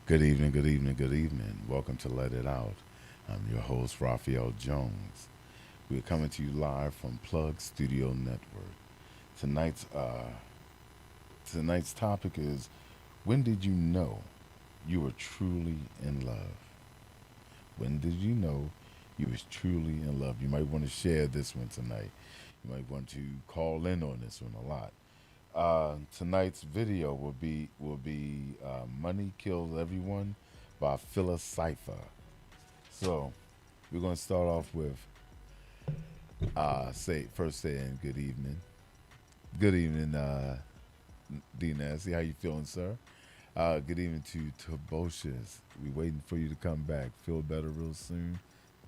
Good evening, good evening, good evening. Welcome to Let It Out. I'm your host, Raphael Jones. We're coming to you live from Plug Studio Network. Tonight's tonight's topic is when did you know you were truly in love? When did you know you was truly in love? You might want to share this one tonight. You might want to call in on this one a lot. Tonight's video will be "Money Kills Everyone" by Phyllis Cypher. So we're gonna start off with say first saying good evening. Good evening, D Nasty. How you feeling, sir? Good evening to Tobocious. We waiting for you to come back. Feel better real soon.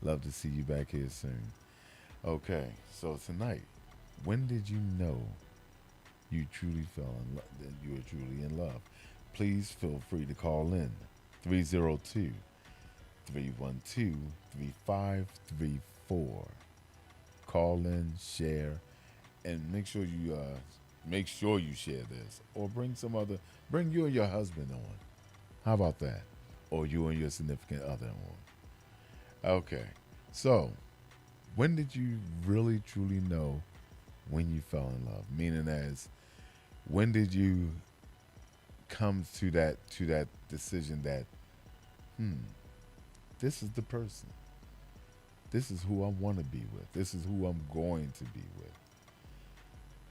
Love to see you back here soon. Okay, so tonight, when did you know you truly fell in love? That you were truly in love? Please feel free to call in 302-312-3534. Call in, share, and make sure you share this, or bring you and your husband on. How about that? Or you and your significant other on. Okay. So, when did you really truly know when you fell in love? Meaning, as when did you come to that decision that hmm, this is the person. This is who I want to be with. This is who I'm going to be with.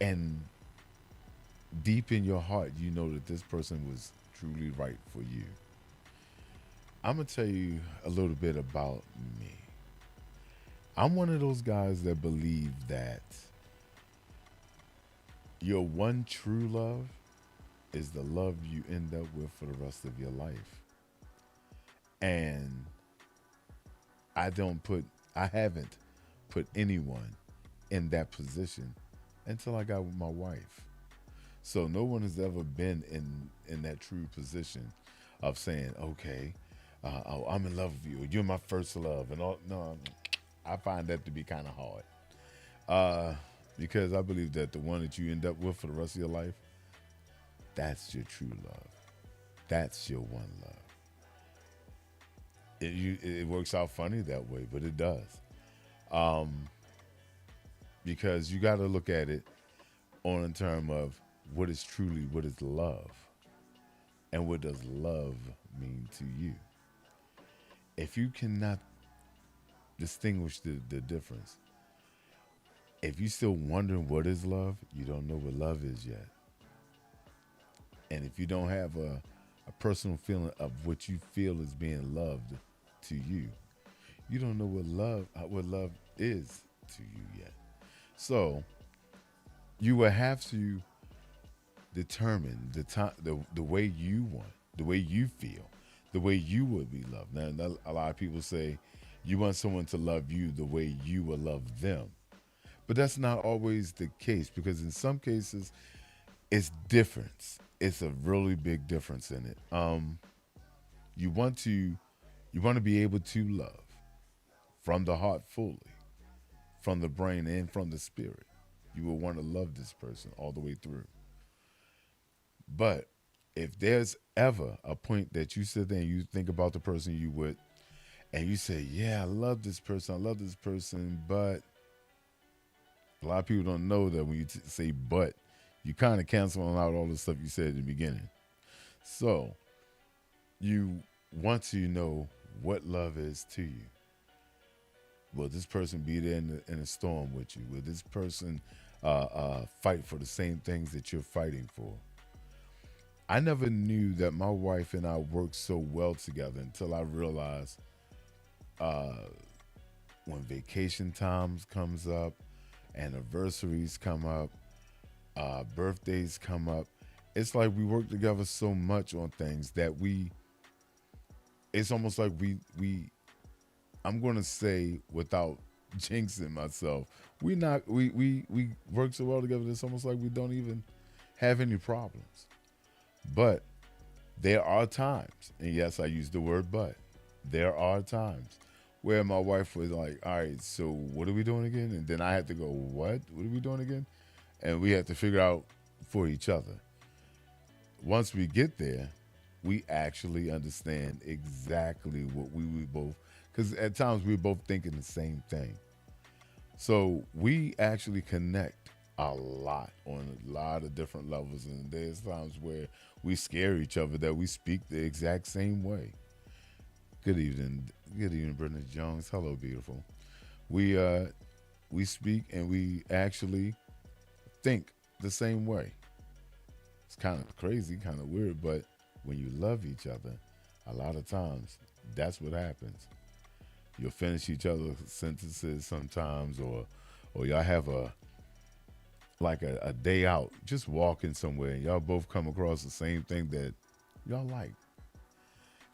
And deep in your heart, you know that this person was truly right for you. I'm going to tell you a little bit about me. I'm one of those guys that believe that your one true love is the love you end up with for the rest of your life. And I don't put, I haven't put anyone in that position until I got with my wife. So no one has ever been in that true position of saying, okay, oh, I'm in love with you. You're my first love, and all. No, I find that to be kind of hard. Uh, because I believe that the one that you end up with for the rest of your life, that's your true love. That's your one love. It works out funny that way, but it does. Um, because you got to look at it on in term of what is love, and what does love mean to you. If you cannot distinguish the difference, if you're still wondering what is love, you don't know what love is yet. And if you don't have a personal feeling of what you feel is being loved to you, you don't know what love is to you yet. So you will have to determine the way you want, the way you feel, the way you would be loved. Now, a lot of people say you want someone to love you the way you will love them. But that's not always the case, because in some cases it's different. It's a really big difference in it. You want to be able to love from the heart fully, from the brain and from the spirit. You will want to love this person all the way through. But if there's ever a point that you sit there and you think about the person you with, and you say, "Yeah, I love this person," but a lot of people don't know that when you say "but," you kind of canceling out all the stuff you said at the beginning. So you want to know what love is to you. Will this person be there in a storm with you? Will this person fight for the same things that you're fighting for? I never knew that my wife and I worked so well together until I realized uh, when vacation times comes up, anniversaries come up, birthdays come up. It's like we work together so much on things that it's almost like I'm gonna say, without jinxing myself, we work so well together. It's almost like we don't even have any problems. But there are times, and yes, I use the word "but." There are times where my wife was like, "All right, so what are we doing again?" And then I had to go, "What? What are we doing again?" And we had to figure out for each other. Once we get there, we actually understand exactly what we would both, because at times we're both thinking the same thing. So we actually connect a lot on a lot of different levels, and there's times where we scare each other that we speak the exact same way. Good evening, Brenda Jones. Hello, beautiful. We uh we speak and we actually think the same way. It's kind of crazy, kind of weird, but when you love each other, a lot of times that's what happens. You'll finish each other's sentences sometimes, or y'all have a day out, just walking somewhere, and y'all both come across the same thing that y'all like,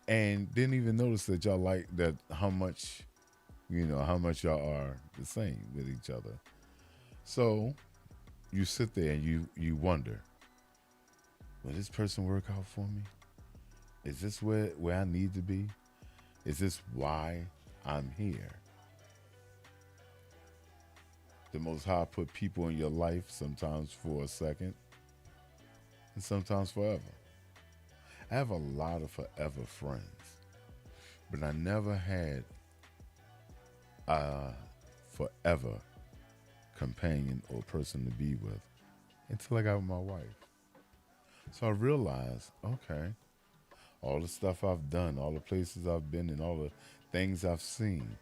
and didn't even notice that y'all like that how much how much y'all are the same with each other. So you sit there and you wonder, will this person work out for me? Is this where I need to be? Is this why I'm here? The Most High put people in your life sometimes for a second and sometimes forever. I have a lot of forever friends, but I never had a forever companion or person to be with until I got with my wife. So I realized, okay, all the stuff I've done, all the places I've been in, all the things I've seen,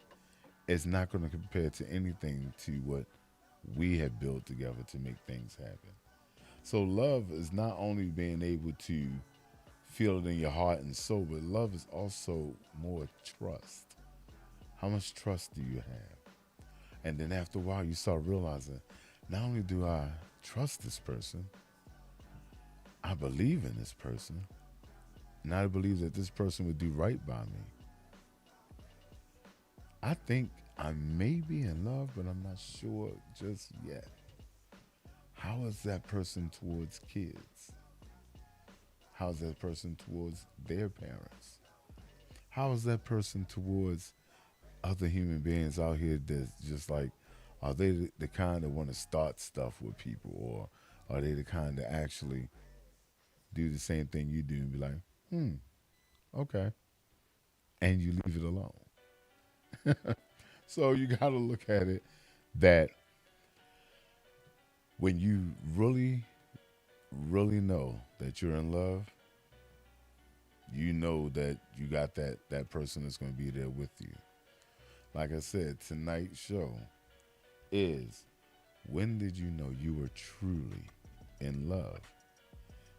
is not going to compare to anything to what we have built together to make things happen. So love is not only being able to feel it in your heart and soul, but love is also more trust. How much trust do you have? And then after a while, you start realizing, not only do I trust this person, I believe in this person, and I believe that this person would do right by me. I think I may be in love, but I'm not sure just yet. How is that person towards kids? How is that person towards their parents? How is that person towards other human beings out here that's just like, are they the kind that want to start stuff with people, or are they the kind that actually do the same thing you do and be like, okay, and you leave it alone? So you got to look at it that when you really, really know that you're in love, you know that you got that person that's going to be there with you. Like I said, tonight's show is, when did you know you were truly in love?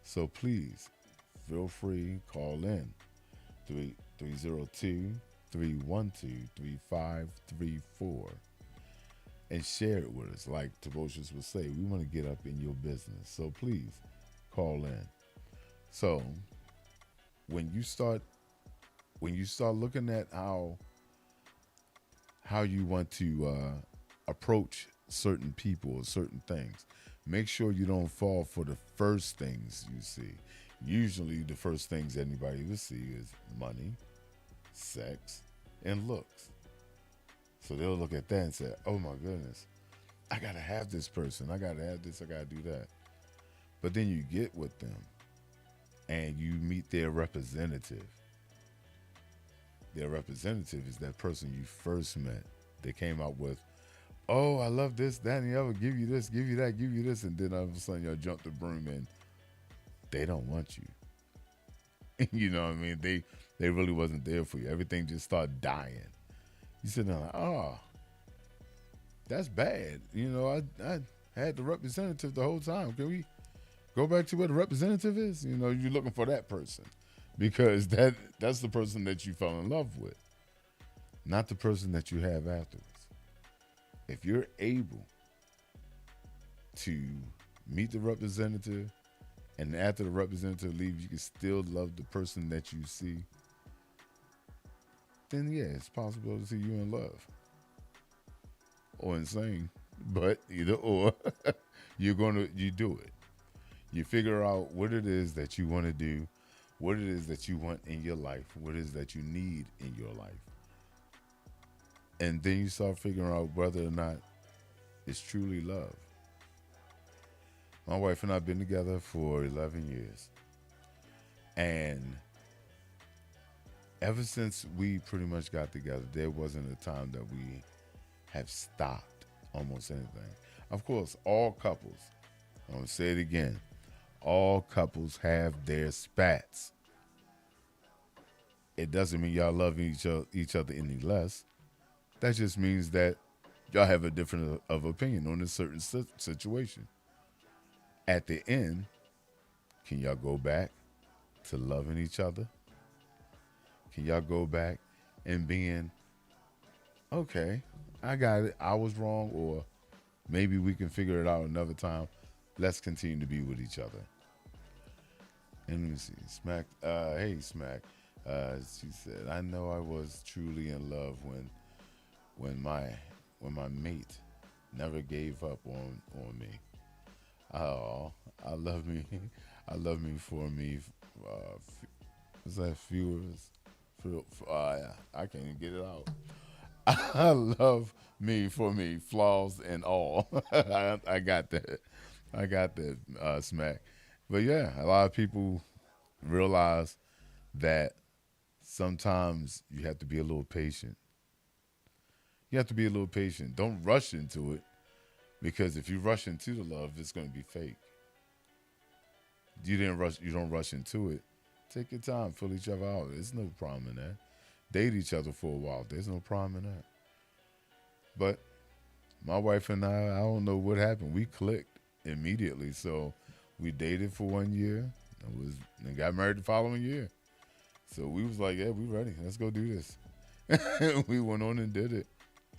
So please feel free, call in 302 312 3534 and share it with us. Like Tavocius would say, we want to get up in your business. So please call in. So when you start looking at how you want to approach certain people or certain things, make sure you don't fall for the first things you see. Usually the first things anybody will see is money, sex, and looks. So they'll look at that and say, oh my goodness, I gotta have this person, I gotta have this, I gotta do that. But then you get with them and you meet their representative. Their representative is that person you first met. They came out with, oh, I love this, that, and the other, give you this, give you that, give you this, and then all of a sudden y'all jump the broom and they don't want you. You know what I mean? They really wasn't there for you. Everything just started dying. You sit there like, oh, that's bad. You know, I had the representative the whole time. Can we go back to where the representative is? You know, you're looking for that person because that's the person that you fell in love with, not the person that you have afterwards. If you're able to meet the representative and after the representative leaves, you can still love the person that you see, then yeah, it's possible to see you in love or insane. But either or, you do it. You figure out what it is that you want to do, what it is that you want in your life, what it is that you need in your life. And then you start figuring out whether or not it's truly love. My wife and I have been together for 11 years. And Ever since we pretty much got together, there wasn't a time that we have stopped almost anything. Of course, all couples, I'm going to say it again, all couples have their spats. It doesn't mean y'all love each other any less. That just means that y'all have a different of opinion on a certain situation. At the end, can y'all go back to loving each other? Can y'all go back and being okay? I got it. I was wrong, or maybe we can figure it out another time. Let's continue to be with each other. And let me see. Smack. Hey, Smack. She said, "I know I was truly in love when my when my mate never gave up on me. Oh, I love me. I love me for me. What's that? Viewers. I can't even get it out. I love me for me, flaws and all. I got that. I got that, Smack. But yeah, a lot of people realize that sometimes you have to be a little patient. You have to be a little patient. Don't rush into it because if you rush into the love, it's going to be fake. You didn't rush. You don't rush into it. Take your time, fill each other out. There's no problem in that. Date each other for a while. There's no problem in that. But my wife and I don't know what happened. We clicked immediately. So we dated for 1 year and got married the following year. So we was like, yeah, we ready. Let's go do this. We went on and did it.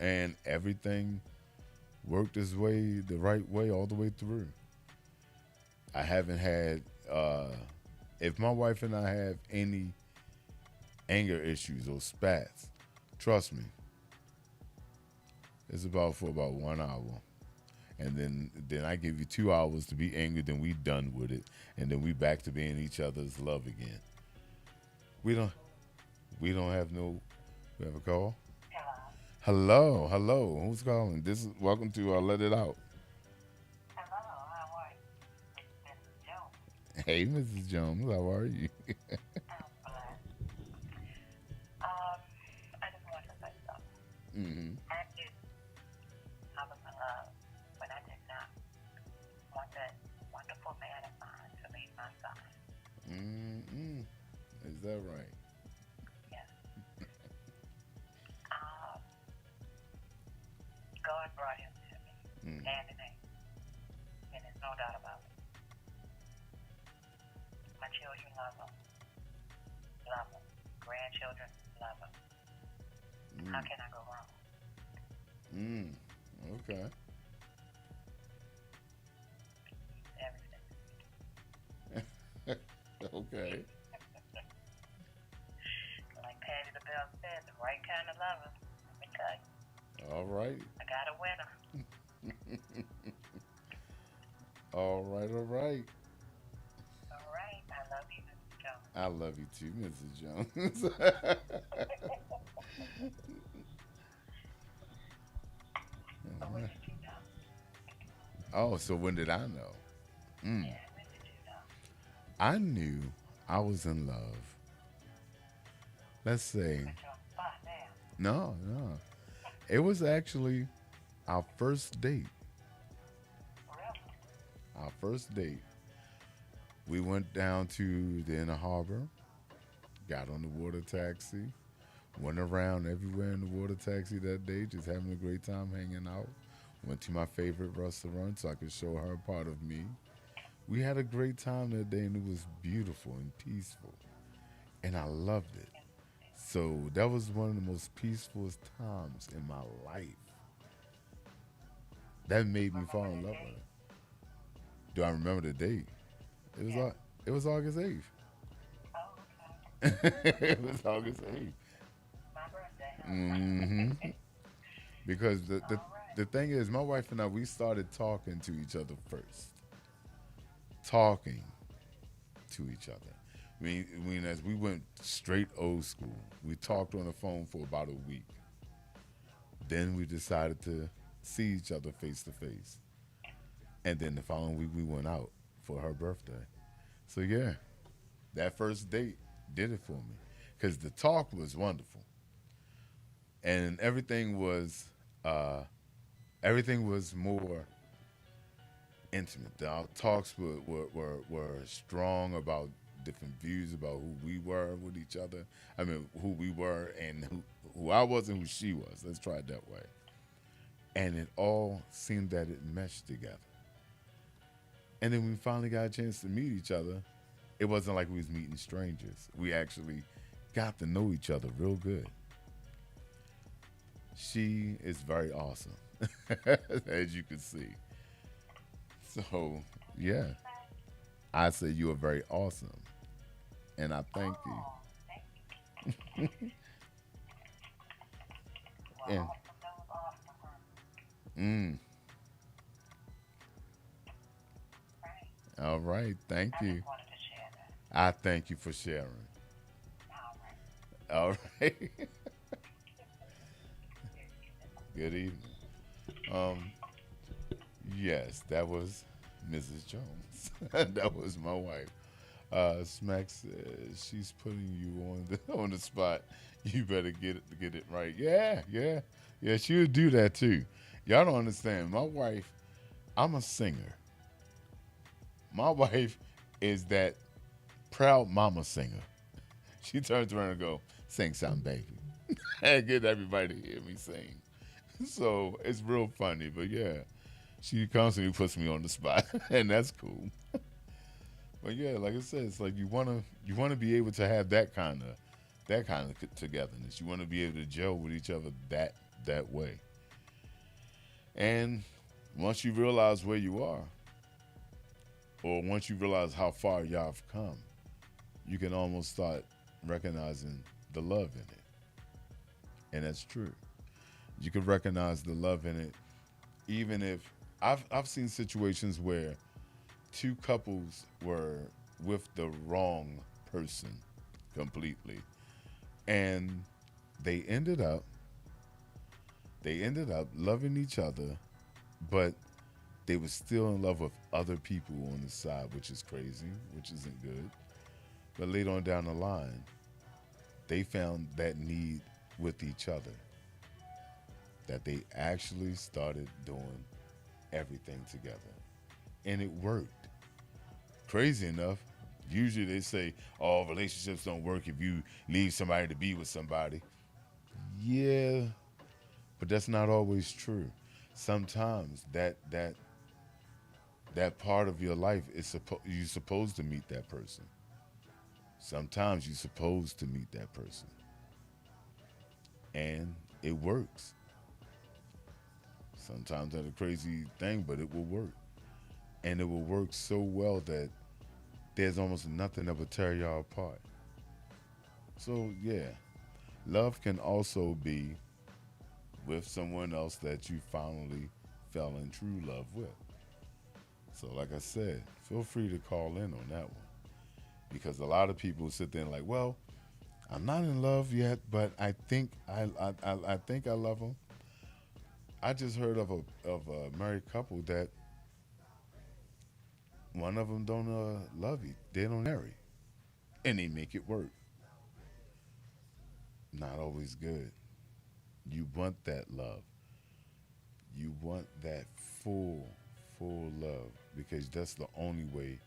And everything worked its way the right way all the way through. I haven't had if my wife and I have any anger issues or spats, trust me, it's about for about 1 hour. And then I give you 2 hours to be angry, then we done with it. And then we back to being each other's love again. We don't we don't have no we have a call? Hello. Hello. Who's calling? This is welcome to Let It Out. Hello, how are you? It's Mrs. Jones. Hey Mrs. Jones, how are you? I'm blessed. Um, I just wanted to say something. Mm-hmm. I knew I was in love when I did not want that wonderful man of mine to leave my side. Mm-hmm. Is that right? Yes. Um, God brought him to me, Mm. hand in hand, and there's no doubt about it. My children love him, love him. Grandchildren love him. How Mm. can I go wrong? Mm. Okay. Everything. Okay. Like Patty LaBelle said, the right kind of lover. Let me tell you, All right. I got a winner. All right. All right. All right, I love you, Mr. Jones. I love you too, Mrs. Jones. So All when right. did you know? Oh, so when did I know? Mm. Yeah, when did you know? I knew I was in love. Let's say, Put you on the spot now. no. It was actually our first date. Really? Our first date. We went down to the inner harbor, got on the water taxi, went around everywhere in the water taxi that day, just having a great time hanging out. Went to my favorite restaurant so I could show her part of me. We had a great time that day and it was beautiful and peaceful. And I loved it. So that was one of the most peaceful times in my life. That made me fall Remember in that love with date? her. Do I remember the date? It was Yeah. au- it was August 8th. Oh, okay. It was August 8th. My birthday, Hmm. huh? Because All right. the thing is, my wife and I, we started talking to each other first. Talking to each other. I mean, as we went straight old school, we talked on the phone for about a week. Then we decided to see each other face to face. And then the following week, we went out for her birthday. So, yeah, that first date did it for me. because the talk was wonderful, and uh, everything was more intimate. Our talks were strong about different views about who we were with each other. I mean, who we were and who I was and who she was. Let's try it that way. And it all seemed that it meshed together. And then when we finally got a chance to meet each other, it wasn't like we was meeting strangers. We actually got to know each other real good. She is very awesome, as you can see. So, yeah, I say you are very awesome, and I thank you. Oh, thank you. Well, And awesome. That was awesome, huh? mm, Right. all right, thank I you. just wanted to share that. I thank you for sharing. All right. All right. Good evening. Um, yes, that was Mrs. Jones. That was my wife. Smack says she's putting you on the on the spot. You better get it right. Yeah, yeah, yeah. She'll do that too. Y'all don't understand. My wife. I'm a singer. My wife is that proud mama singer. She turns around and go, "Sing something, baby," and get everybody to hear me sing. So it's real funny, but yeah, she constantly puts me on the spot, and that's cool. But yeah, like I said, it's like you wanna be able to have that kind of togetherness. You want to be able to gel with each other that way. And once you realize where you are, or once you realize how far y'all have come, you can almost start recognizing the love in it, and that's true. You can recognize the love in it, even if I've seen situations where two couples were with the wrong person completely, and they ended up they ended up loving each other, but they were still in love with other people on the side, which is crazy, which isn't good. But later on down the line, they found that need with each other, that they actually started doing everything together, and it worked. Crazy enough, usually they say, "Oh, relationships don't work if you leave somebody to be with somebody." Yeah, but that's not always true. Sometimes that part of your life is you're supposed to meet that person. Sometimes you're supposed to meet that person, and it works. Sometimes that's a crazy thing, but it will work, and it will work so well that there's almost nothing that will tear y'all apart. So yeah, love can also be with someone else that you finally fell in true love with. So, like I said, feel free to call in on that one because a lot of people sit there and like, well, I'm not in love yet, but I think I love them. I just heard of a married couple that one of them don't love you, they don't marry, and they make it work. Not always good. You want that love. You want that full love because that's the only way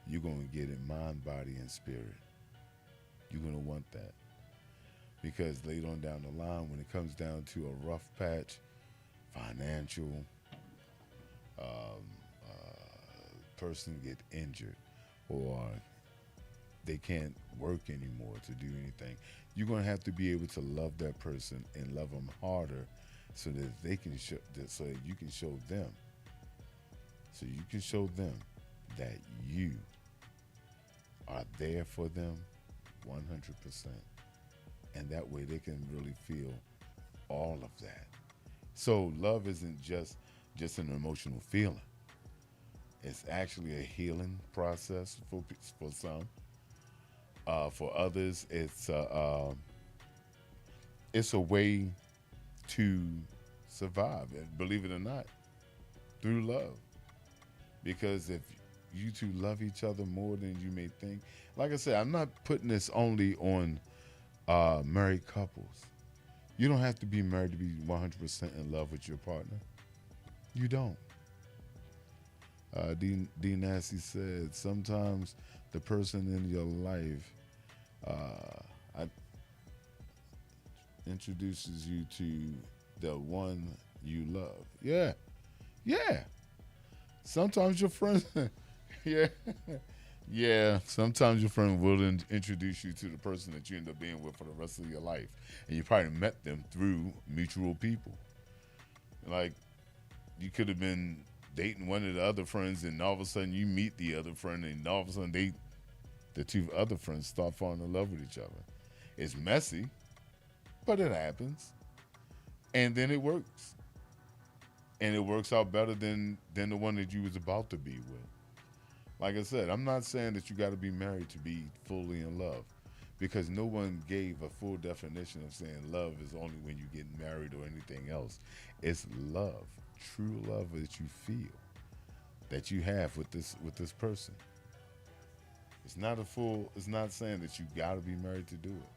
you're going to get it mind, body, and spirit. You're going to want that because later on down the line, when it comes down to a rough patch, financial, um, person get injured or they can't work anymore to do anything, you're going to have to be able to love that person and love them harder so that they can show so that you can show them that you are there for them 100%, and that way they can really feel all of that. So love isn't just an emotional feeling. It's actually a healing process for some. For others, it's a way to survive. And believe it or not, through love. Because if you two love each other more than you may think, like I said, I'm not putting this only on Married couples. You don't have to be married to be 100% in love with your partner. You don't. D. Nasty said, sometimes the person in your life introduces you to the one you love. Yeah. Yeah. Sometimes your friends, yeah. Yeah, sometimes your friend will introduce you to the person that you end up being with for the rest of your life. And you probably met them through mutual people. Like, you could have been dating one of the other friends, and all of a sudden you meet the other friend, and all of a sudden the two other friends start falling in love with each other. It's messy, but it happens. And then it works. And it works out better than the one that you was about to be with. Like I said, I'm not saying that you got to be married to be fully in love, because no one gave a full definition of saying love is only when you get married or anything else. It's love, true love that you feel, that you have with this person. It's not saying that you got to be married to do it.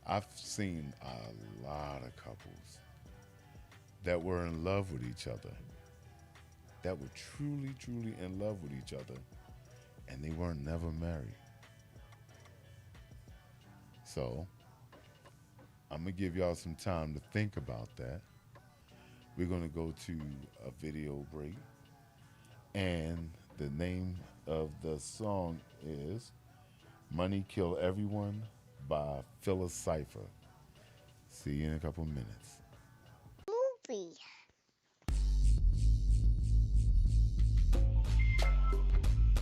I've seen a lot of couples that were in love with each other, that were truly, truly in love with each other, and they weren't never married. So, I'm going to give y'all some time to think about that. We're going to go to a video break, and the name of the song is Money Kill Everyone by Phyllis Cypher. See you in a couple minutes. Movie.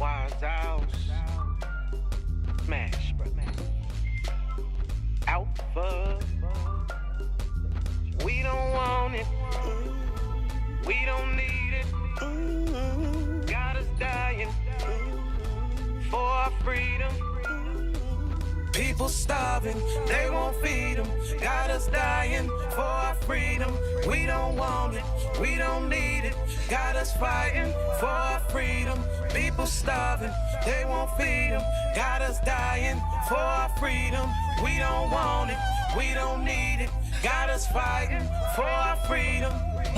Wild House, Smash, bro. Alpha, we don't want it, we don't need it. Got us dying for our freedom. People starving, they won't feed them. Got us dying for our freedom. We don't want it, we don't need it. Got us fighting for our freedom. People starving, they won't feed them. Got us dying for our freedom. We don't want it, we don't need it. Got us fighting for our freedom.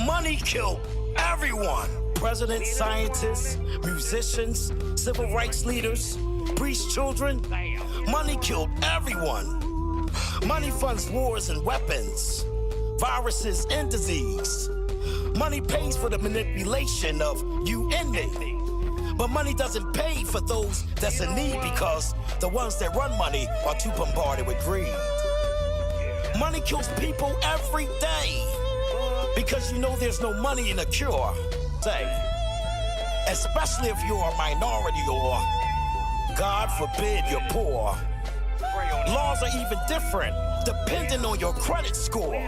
Money killed everyone. Presidents, scientists, musicians, civil rights leaders, priest children. Money killed everyone. Money funds wars and weapons, viruses and disease. Money pays for the manipulation of you and me. But money doesn't pay for those that's in need, because the ones that run money are too bombarded with greed. Money kills people every day, because you know there's no money in a cure. Say, especially if you're a minority or, God forbid, you're poor. Laws are even different, depending on your credit score.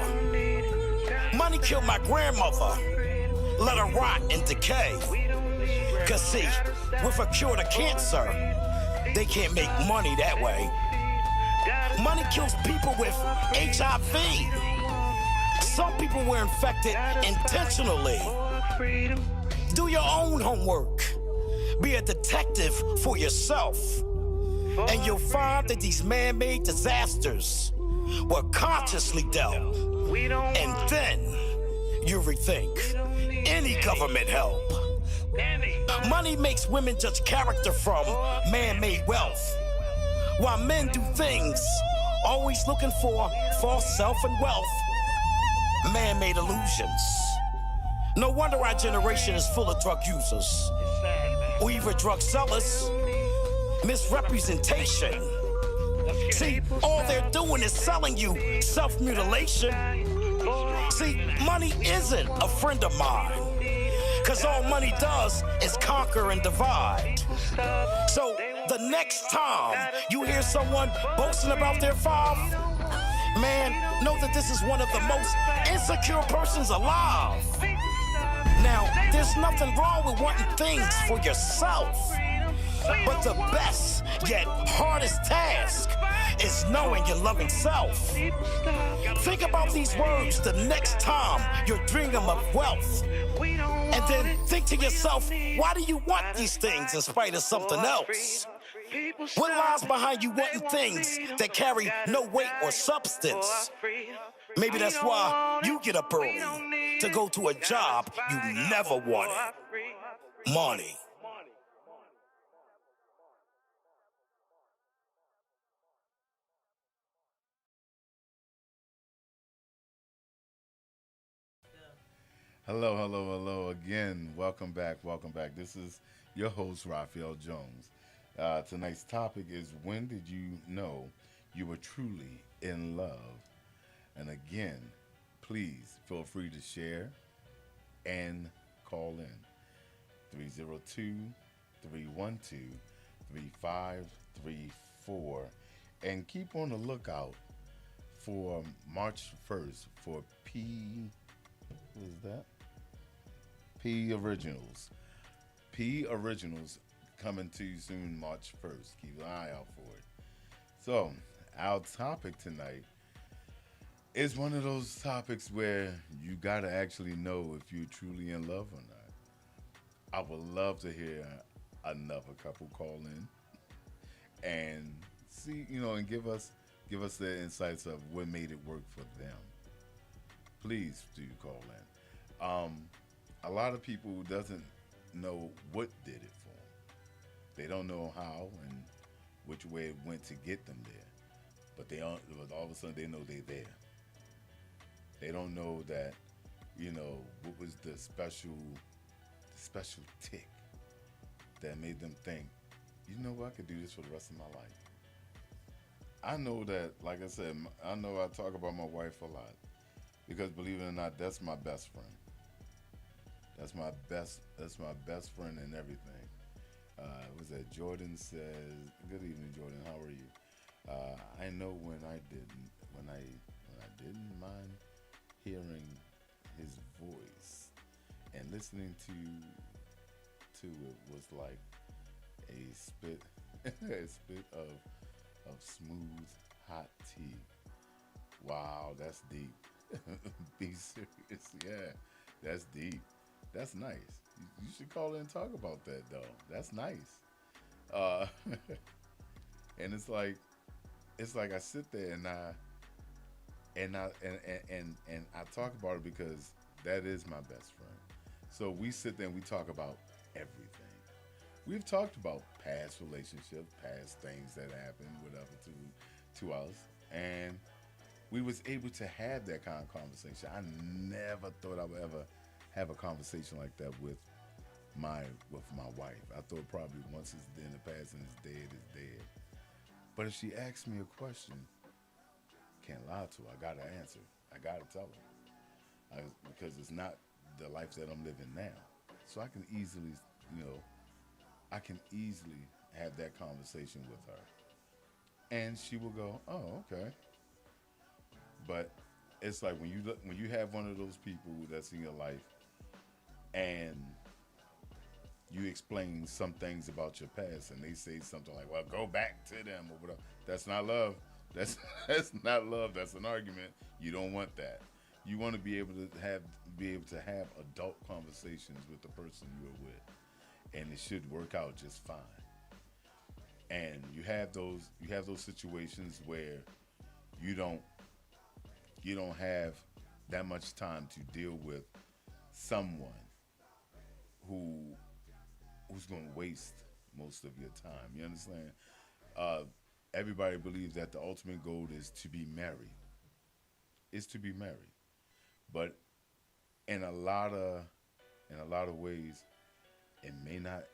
Money killed my grandmother, let her rot and decay. Cause see, with a cure to cancer, they can't make money that way. Money kills people with HIV. Some people were infected intentionally. Do your own homework. Be a detective for yourself. And you'll find that these man-made disasters were consciously dealt. And then you rethink any government help. Money makes women judge character from man-made wealth, while men do things always looking for false self and wealth. Man-made illusions. No wonder our generation is full of drug users, or even drug sellers. Misrepresentation. See, all they're doing is selling you self-mutilation. See, money isn't a friend of mine, cause all money does is conquer and divide. So the next time you hear someone boasting about their father, man, know that this is one of the most insecure persons alive. Now, there's nothing wrong with wanting things for yourself, but the best yet hardest task is knowing your loving self. Think about these words the next time you're dreaming of wealth. And then think to yourself, why do you want these things in spite of something else? What lies behind you wanting things that carry no weight or substance? Maybe that's why you get up early to go to a job you never wanted. Money. Hello, hello, hello again. Welcome back. Welcome back. This is your host, Raphael Jones. Tonight's topic is, when did you know you were truly in love? And again, please feel free to share and call in 302-312-3534. And keep on the lookout for March 1st for what is that? P Originals. P Originals coming to you soon, March 1st. Keep an eye out for it. So, our topic tonight is one of those topics where you got to actually know if you're truly in love or not. I would love to hear another couple call in and see, and give us their insights of what made it work for them. Please do call in. A lot of people doesn't know what did it for them. They don't know how and which way it went to get them there. But all of a sudden they know they're there. They don't know that, what was the special tick that made them think, I could do this for the rest of my life. I know that, like I said, I know I talk about my wife a lot. Because believe it or not, that's my best friend. That's my best friend in everything. Was that Jordan says, "Good evening, Jordan. How are you?" I know when I didn't mind hearing his voice and listening to it was like a spit of smooth hot tea. Wow, that's deep. Be serious. Yeah, that's deep. That's nice. You should call in and talk about that, though. That's nice. And it's like I sit there and I talk about it because that is my best friend. So we sit there and we talk about everything. We've talked about past relationships, past things that happened, whatever, to us, and we was able to have that kind of conversation. I never thought I would ever have a conversation like that with my wife. I thought probably once it's in the past and it's dead, it's dead. But if she asks me a question, can't lie to her. I gotta answer. I gotta tell her because it's not the life that I'm living now. So I can easily, have that conversation with her, and she will go, "Oh, okay." But it's like when you have one of those people that's in your life and you explain some things about your past and they say something like, "Well, go back to them," or whatever. That's not love. That's not love. That's an argument. You don't want that. You want to be able to have adult conversations with the person you're with, and it should work out just fine. And you have those situations where you don't have that much time to deal with someone who's going to waste most of your time. You understand? Everybody believes that the ultimate goal is to be married. Is to be married, but in a lot of ways, it may not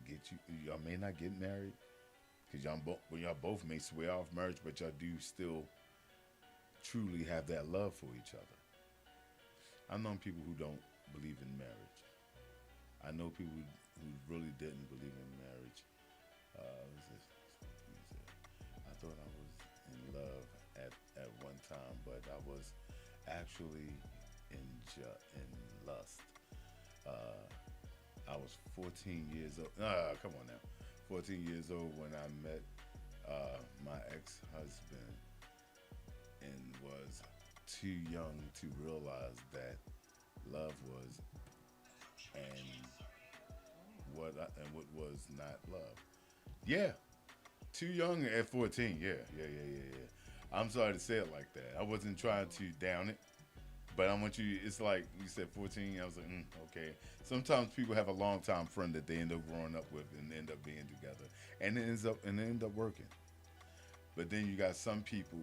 get you. Y'all may not get married because y'all both may swear off marriage, but y'all do still truly have that love for each other. I've known people who don't believe in marriage. I know people who really didn't believe in marriage. I thought I was in love at one time, but I was actually in lust. I was 14 years old. Come on now. 14 years old when I met my ex-husband and was too young to realize that love was and what was not love. Yeah, Too young at 14. Yeah. I'm sorry to say it like that. I wasn't trying to down it, but I want you. It's like you said 14. I was like, okay. Sometimes people have a long time friend that they end up growing up with and end up being together, and it ends up working. But then you got some people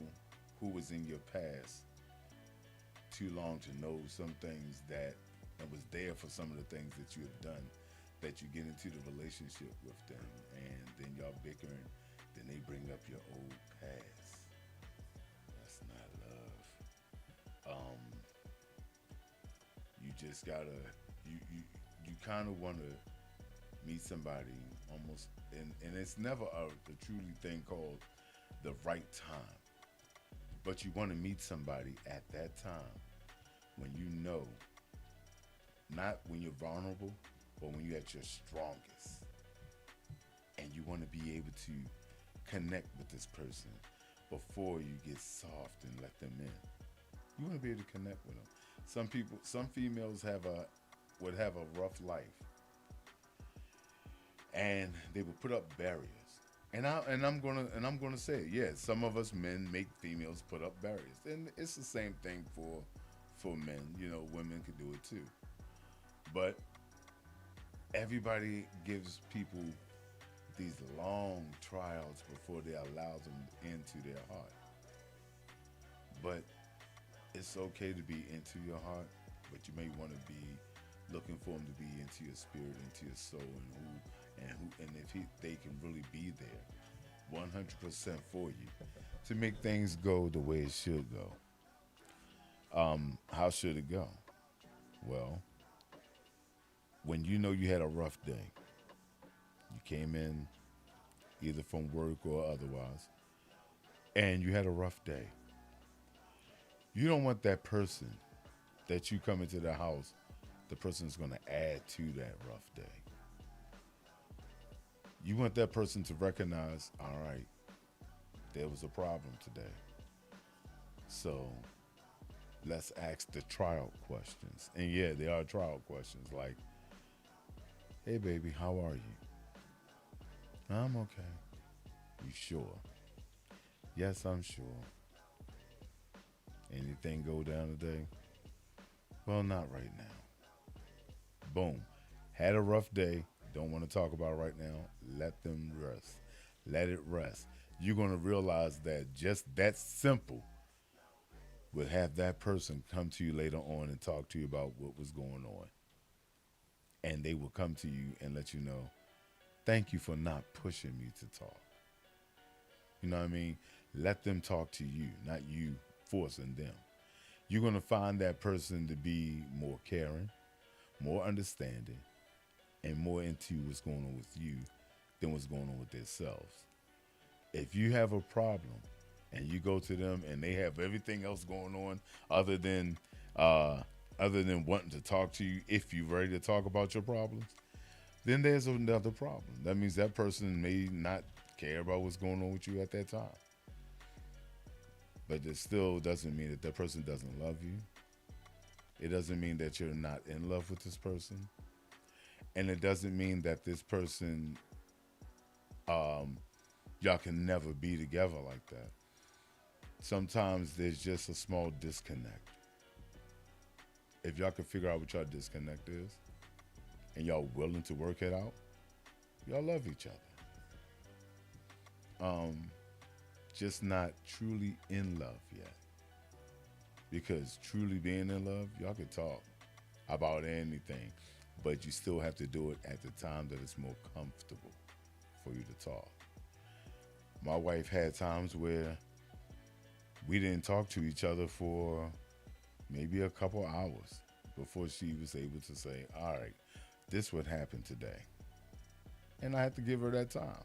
who was in your past too long to know some things that was there for some of the things that you have done, that you get into the relationship with them, and then y'all bickering, then they bring up your old past. That's not love. You just gotta you kind of want to meet somebody almost, and it's never a truly thing called the right time, but you want to meet somebody at that time when you know, not when you're vulnerable, but when you're at your strongest, and you want to be able to connect with this person before you get soft and let them in. You want to be able to connect with them. Some females would have a rough life, and they would put up barriers. And I'm gonna say, yeah, some of us men make females put up barriers, and it's the same thing for men. You know, women could do it too, but everybody gives people these long trials before they allow them into their heart. But it's okay to be into your heart, but you may want to be looking for them to be into your spirit, into your soul, and if they can really be there 100% for you to make things go the way it should go. How should it go? Well, when you know you had a rough day, you came in either from work or otherwise, and you had a rough day. You don't want that person that you come into the house, the person's going to add to that rough day. You want that person to recognize, all right, there was a problem today. So let's ask the trial questions. And yeah, they are trial questions like, hey baby, how are you? I'm okay. You sure? Yes, I'm sure. Anything go down today? Well, not right now. Boom. Had a rough day. Don't want to talk about it right now. Let them rest. Let it rest. You're going to realize that just that simple will have that person come to you later on and talk to you about what was going on. And they will come to you and let you know, thank you for not pushing me to talk. You know what I mean? Let them talk to you, not you forcing them. You're going to find that person to be more caring, more understanding, and more into what's going on with you than what's going on with themselves. If you have a problem and you go to them and they have everything else going on other than wanting to talk to you, if you're ready to talk about your problems, then there's another problem. That means that person may not care about what's going on with you at that time. But it still doesn't mean that that person doesn't love you. It doesn't mean that you're not in love with this person. And it doesn't mean that this person, y'all can never be together like that. Sometimes there's just a small disconnect. If y'all can figure out what y'all disconnect is, and y'all willing to work it out, y'all love each other. Just not truly in love yet. Because truly being in love, y'all can talk about anything, but you still have to do it at the time that it's more comfortable for you to talk. My wife had times where we didn't talk to each other for maybe a couple hours before she was able to say, all right, this would happen today. And I had to give her that time.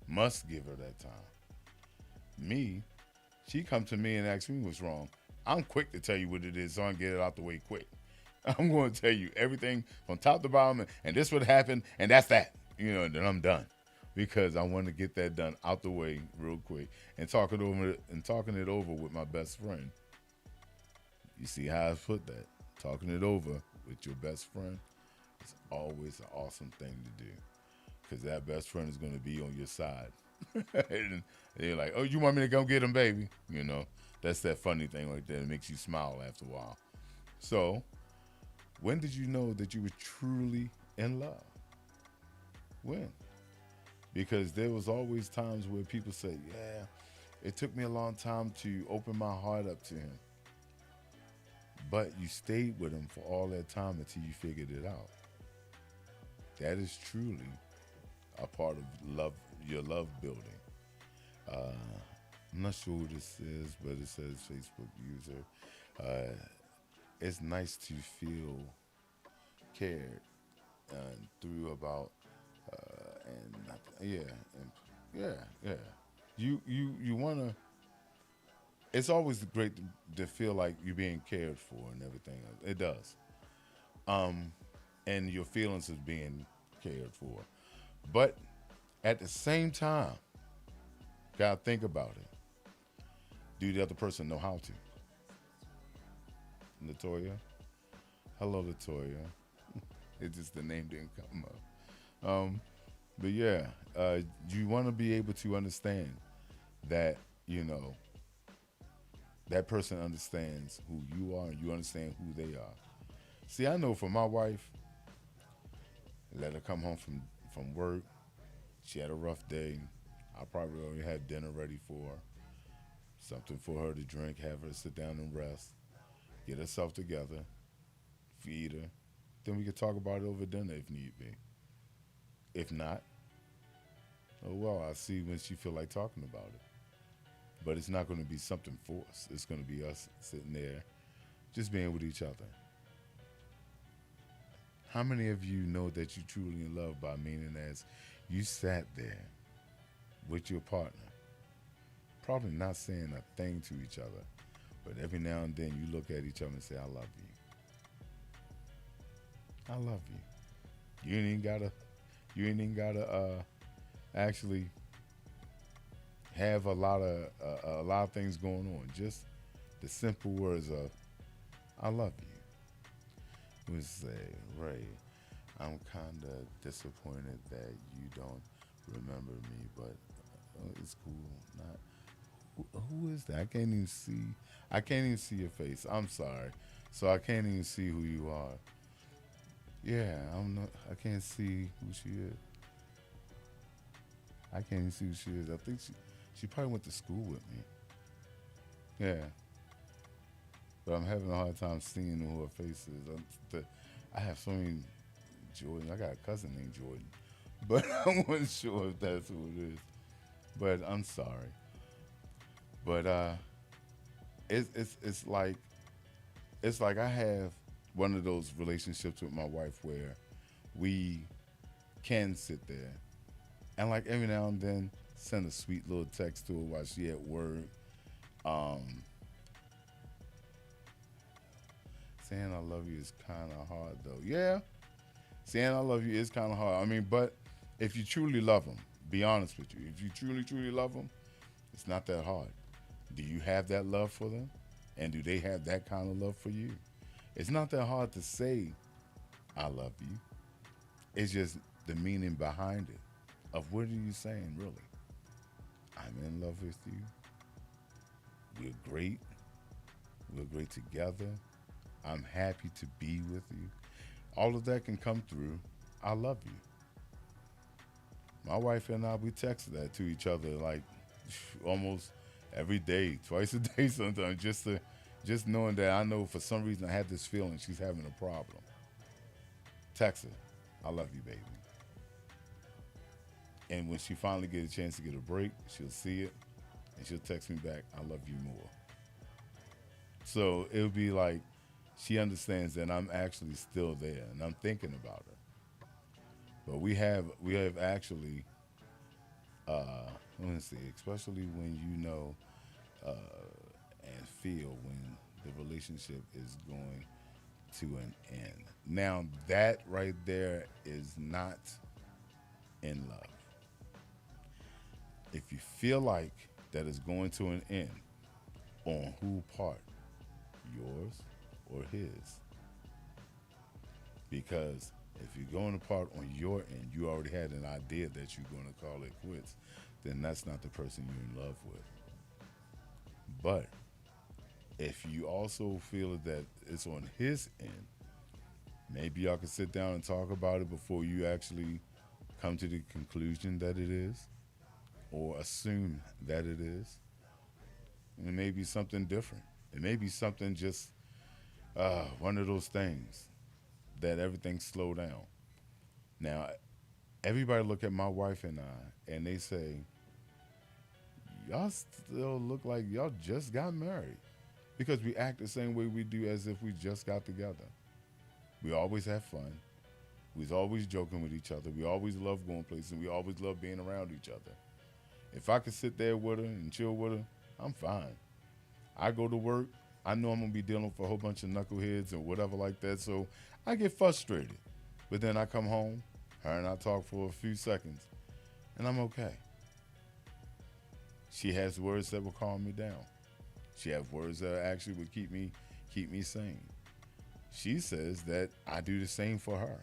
Must give her that time. Me, she come to me and ask me what's wrong. I'm quick to tell you what it is so I can get it out the way quick. I'm going to tell you everything from top to bottom, and this would happen, and that's that. You know, and then I'm done. Because I want to get that done out the way real quick and talking it over with my best friend. You see how I put that? Talking it over with your best friend is always an awesome thing to do. Because that best friend is going to be on your side And they're like, oh, you want me to come get him, baby? You know, that's that funny thing right there that makes you smile after a while. So, when did you know that you were truly in love? When? Because there was always times where people say, yeah, it took me a long time to open my heart up to him. But you stayed with him for all that time until you figured it out. That is truly a part of love, your love building. I'm not sure who this is, but it says Facebook user. It's nice to feel cared through about yeah. You wanna. It's always great to feel like you're being cared for and everything. It does. And your feelings is being cared for, but at the same time, gotta think about it. Do the other person know how to? Latoya? Hello, Latoya. It's just the name didn't come up. But yeah, you want to be able to understand that, you know, that person understands who you are and you understand who they are. See, I know for my wife, let her come home from work. She had a rough day. I probably already had dinner ready for her. Something for her to drink, have her sit down and rest, get herself together, feed her. Then we could talk about it over dinner if need be. If not, oh well, I'll see when she feel like talking about it. But it's not going to be something forced. It's going to be us sitting there just being with each other. How many of you know that you truly in love by meaning as you sat there with your partner, probably not saying a thing to each other, but every now and then you look at each other and say, I love you. I love you. You ain't even gotta actually have a lot of things going on. Just the simple words of I love you. We say, Ray, I'm kind of disappointed that you don't remember me, but it's cool. Who is that? I can't even see your face. I'm sorry. So I can't even see who you are. Yeah, I can't see who she is. I can't even see who she is. I think she probably went to school with me. Yeah. But I'm having a hard time seeing who her face is. I have so many Jordan. I got a cousin named Jordan. But I wasn't sure if that's who it is. But I'm sorry. But it's like I have one of those relationships with my wife where we can sit there and like every now and then send a sweet little text to her while she at work. Saying I love you is kind of hard though. Yeah, saying I love you is kind of hard. I mean, but if you truly love them, be honest with you. If you truly, truly love them, it's not that hard. Do you have that love for them? And do they have that kind of love for you? It's not that hard to say, I love you. It's just the meaning behind it of what are you saying, really? I'm in love with you. We're great. We're great together. I'm happy to be with you. All of that can come through, I love you. My wife and I, we text that to each other like almost every day, twice a day sometimes, just knowing that I know for some reason I had this feeling she's having a problem. Text her, I love you, baby. And when she finally gets a chance to get a break, she'll see it and she'll text me back, I love you more. So it'll be like she understands that I'm actually still there and I'm thinking about her. But we have actually, let me see, especially when you know and feel when the relationship is going to an end. Now that right there is not in love. If you feel like that is going to an end, on who part? Yours or his? Because if you're going to part on your end, you already had an idea that you're going to call it quits. then that's not the person you're in love with. But if you also feel that it's on his end, maybe y'all can sit down and talk about it before you actually come to the conclusion that it is, or assume that it is. It may be something different. It may be something just one of those things that everything slow down. Now, everybody look at my wife and I, and they say, y'all still look like y'all just got married. Because we act the same way we do as if we just got together. We always have fun. We's always joking with each other. We always love going places. And we always love being around each other. If I could sit there with her and chill with her, I'm fine. I go to work. I know I'm going to be dealing with a whole bunch of knuckleheads and whatever like that. So I get frustrated. But then I come home, her and I talk for a few seconds, and I'm okay. She has words that will calm me down. She has words that actually would keep me sane. She says that I do the same for her.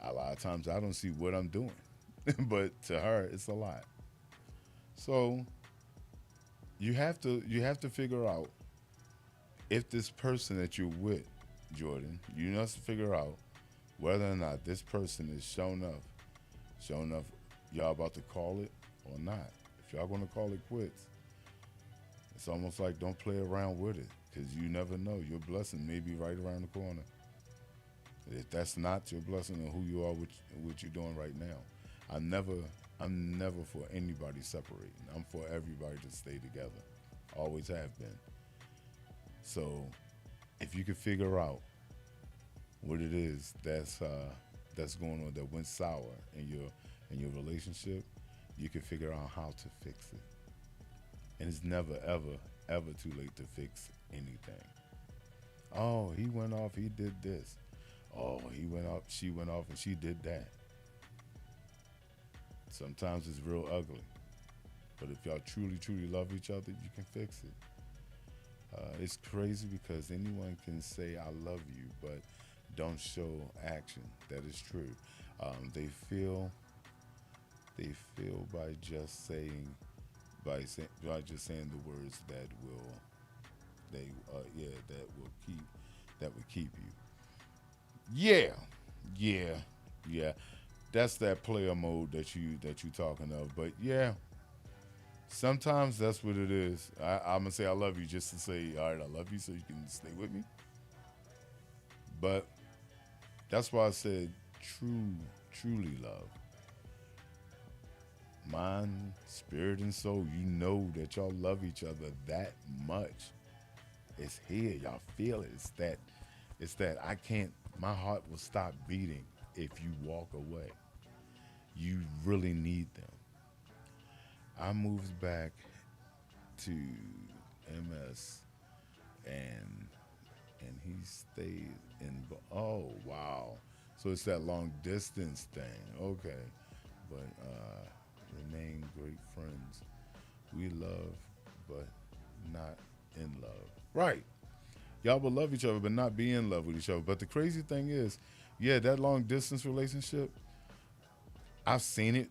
A lot of times I don't see what I'm doing, but to her it's a lot. So you have to figure out if this person that you're with, Jordan, you must figure out whether or not this person is shown up, y'all about to call it or not. If y'all gonna call it quits, it's almost like don't play around with it, because you never know. Your blessing may be right around the corner. If that's not your blessing or who you are, what you're doing right now, I'm never for anybody separating. I'm for everybody to stay together. Always have been. So if you can figure out what it is that's going on that went sour in your relationship, you can figure out how to fix it. And it's never, ever too late to fix anything. Oh, he went off, he did this. Oh, he went off, she went off, and she did that. Sometimes it's real ugly. But if y'all truly, truly love each other, you can fix it. It's crazy because anyone can say, I love you, but don't show action. That is true. They feel by just saying the words that will keep you. Yeah. That's that player mode that you talking of. But yeah, sometimes that's what it is. I'm gonna say I love you just to say, all right, I love you, so you can stay with me. But that's why I said truly love. Mind, spirit, and soul. You know that y'all love each other that much. It's here. Y'all feel it. It's that I can't, my heart will stop beating if you walk away. You really need them. I moved back to MS and he stayed in, oh wow. So it's that long distance thing. Okay. But remain great friends. We love, but not in love. Right. Y'all will love each other, but not be in love with each other. But the crazy thing is, yeah, that long distance relationship, I've seen it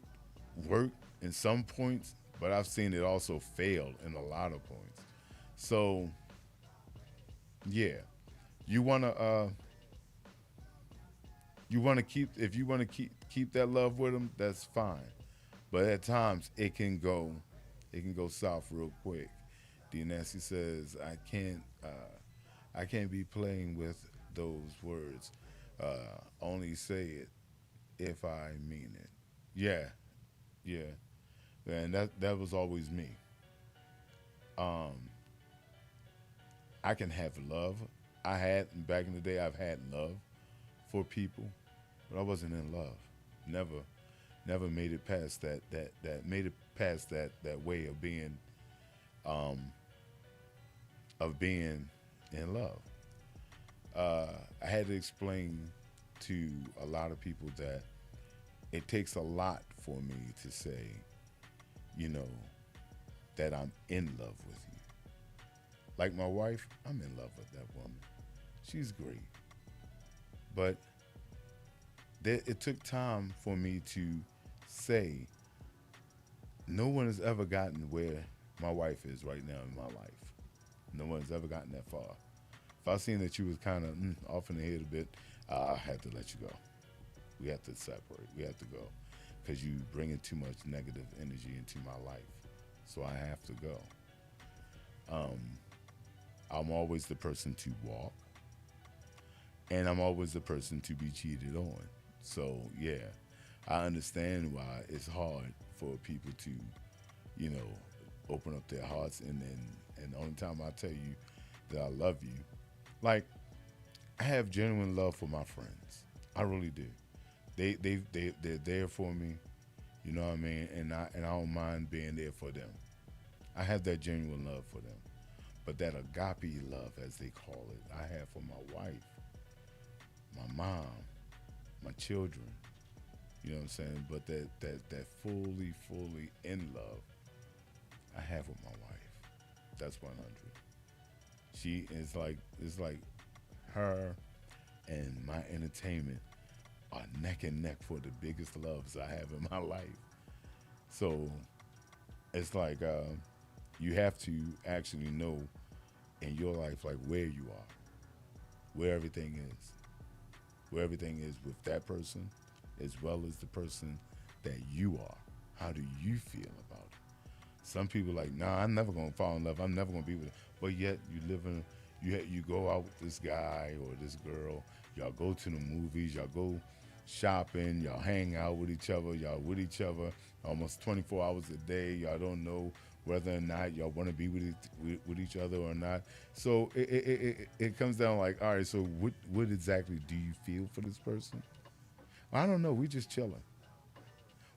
work in some points, but I've seen it also fail in a lot of points. So, yeah, you wanna keep that love with them, that's fine. But at times it can go south real quick. D Nancy says, I can't be playing with those words. Only say it if I mean it. Yeah. And that was always me. I can have love. Back in the day, I've had love for people, but I wasn't in love. Never made it past that way of being in love. I had to explain to a lot of people that it takes a lot for me to say, that I'm in love with you. Like my wife, I'm in love with that woman. She's great. But it took time for me to say no one has ever gotten where my wife is right now in my life. No one's ever gotten that far. If I seen that you was kind of off in the head a bit, I had to let you go. We have to separate. We have to go because you bringing too much negative energy into my life. So I have to go. I'm always the person to walk, and I'm always the person to be cheated on. So yeah, I understand why it's hard for people to, open up their hearts. And the only time I tell you that I love you, like I have genuine love for my friends. I really do. They're there for me. You know what I mean? And I don't mind being there for them. I have that genuine love for them. But that agape love, as they call it, I have for my wife, my mom, my children. You know what I'm saying? But that fully in love, I have with my wife. That's 100. She is like, it's like her and my entertainment are neck and neck for the biggest loves I have in my life. So it's like you have to actually know in your life like where you are, where everything is with that person, as well as the person that you are. How do you feel about it? Some people like, nah, I'm never gonna fall in love. I'm never gonna be with it. But yet you go out with this guy or this girl. Y'all go to the movies. Y'all go shopping. Y'all hang out with each other. Y'all with each other almost 24 hours a day. Y'all don't know whether or not y'all want to be with each other or not. So it comes down like, all right, so what exactly do you feel for this person? I don't know. We just chilling.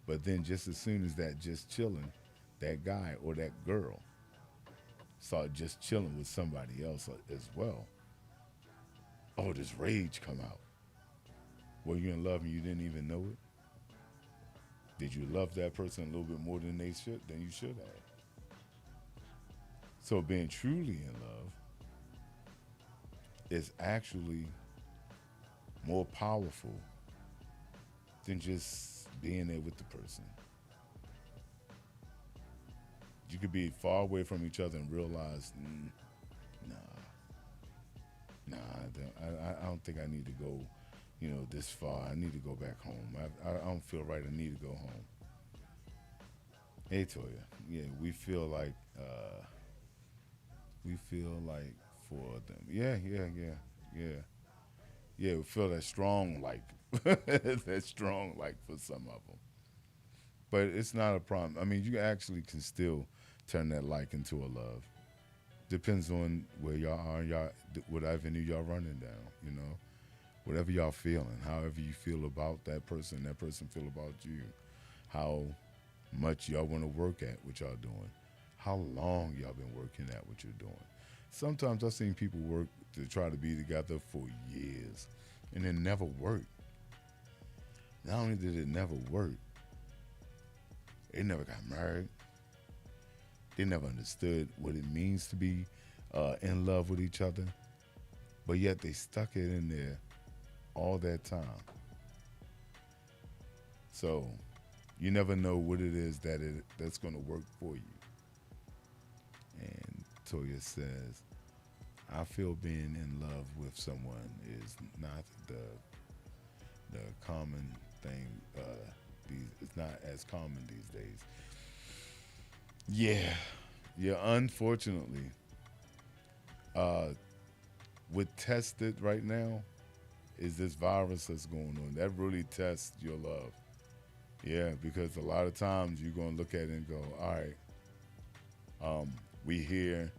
But then just as soon as that just chilling, that guy or that girl start just chilling with somebody else as well, oh, this rage come out. Were you in love and you didn't even know it? Did you love that person a little bit more than you should have? So being truly in love is actually more powerful than just being there with the person. You could be far away from each other and realize, I don't think I need to go, this far. I need to go back home. I don't feel right. I need to go home. Hey, Toya. Yeah, we feel like for them. Yeah. Yeah, we feel that strong like, that strong like for some of them. But it's not a problem. I mean, you actually can still turn that like into a love. Depends on where y'all are, what avenue y'all running down, Whatever y'all feeling, however you feel about that person feel about you. How much y'all want to work at what y'all doing. How long y'all been working at what you're doing. Sometimes I've seen people work to try to be together for years, and it never worked. Not only did it never work, they never got married. They never understood what it means to be in love with each other. But yet they stuck it in there all that time. So you never know what it is that's going to work for you. And Toya says, I feel being in love with someone is not the common thing. It's not as common these days. Yeah. Unfortunately, what tested right now is this virus that's going on. That really tests your love. Yeah, because a lot of times you're gonna look at it and go, all right, we hear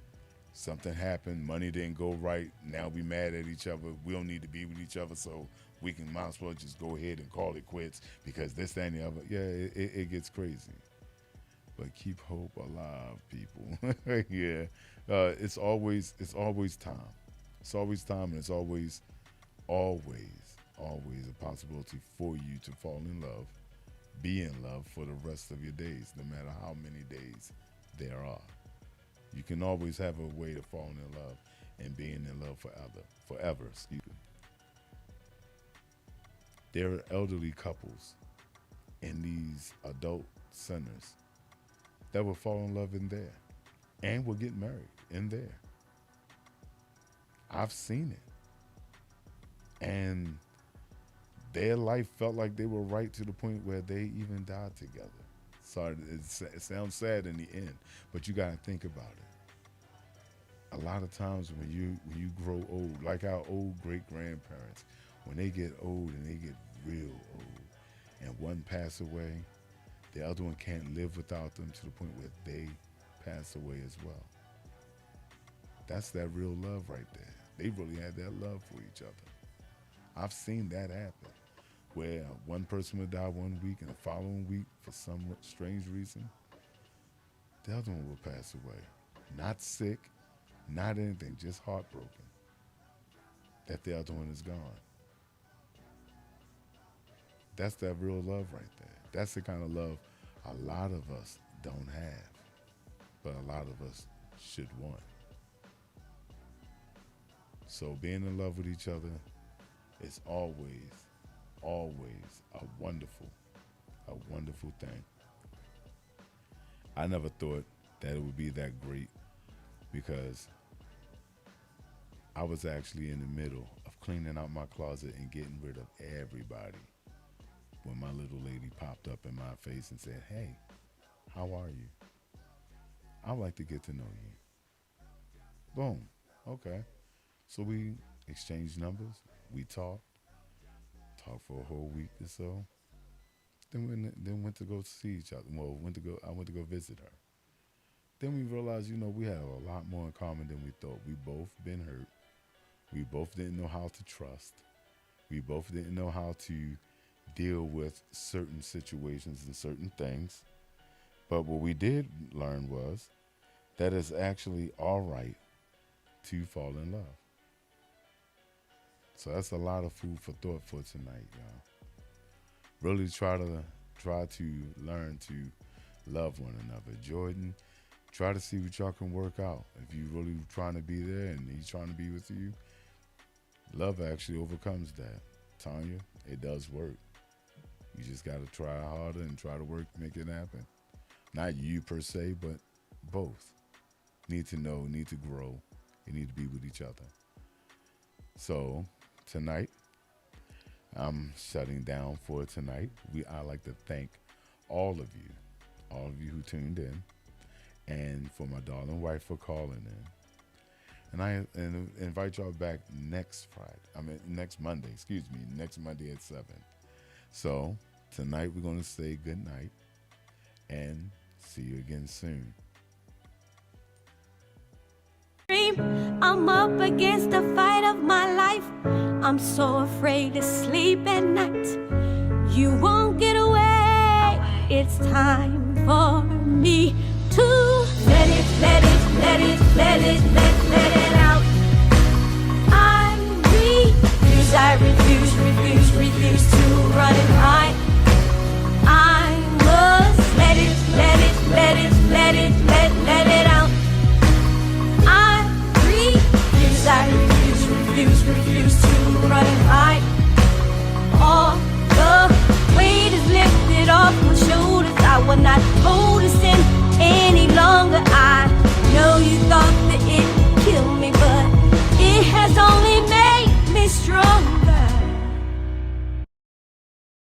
something happened, money didn't go right. Now we mad at each other. We don't need to be with each other, so we might as well just go ahead and call it quits because this, that, and the other. Yeah, it gets crazy. But keep hope alive, people. Yeah, it's always time. It's always time, and it's always a possibility for you to fall in love, be in love for the rest of your days, no matter how many days there are. You can always have a way to fall in love and being in love forever. Excuse me. There are elderly couples in these adult centers that will fall in love in there and will get married in there. I've seen it. And their life felt like they were right to the point where they even died together. Sorry, it sounds sad in the end, but you got to think about it. A lot of times when you grow old, like our old great-grandparents, when they get old and they get real old, and one pass away, the other one can't live without them to the point where they pass away as well. That's that real love right there. They really had that love for each other. I've seen that happen, where one person would die one week and the following week, for some strange reason, the other one will pass away. Not sick, not anything, just heartbroken that the other one is gone. That's that real love right there. That's the kind of love a lot of us don't have, but a lot of us should want. So being in love with each other is always a wonderful thing. I never thought that it would be that great, because I was actually in the middle of cleaning out my closet and getting rid of everybody when my little lady popped up in my face and said, "Hey, how are you? I'd like to get to know you." Boom. Okay. So we exchanged numbers. We talked for a whole week or so. Then went to go see each other. Well, I went to go visit her. Then we realized, we had a lot more in common than we thought. We both been hurt. We both didn't know how to trust. We both didn't know how to deal with certain situations and certain things. But what we did learn was that it's actually all right to fall in love. So that's a lot of food for thought for tonight, y'all. Really try to learn to love one another. Jordan, try to see what y'all can work out. If you really trying to be there and he's trying to be with you, love actually overcomes that. Tanya, it does work. You just got to try harder and try to work to make it happen. Not you per se, but both. Need to know, need to grow, you need to be with each other. So tonight, I'm shutting down for tonight. I'd like to thank all of you who tuned in, and for my darling wife for calling in. And I invite y'all back next Monday at 7. So tonight we're going to say good night and see you again soon. I'm up against the fight of my life. I'm so afraid to sleep at night. You won't get away. It's time for me to let it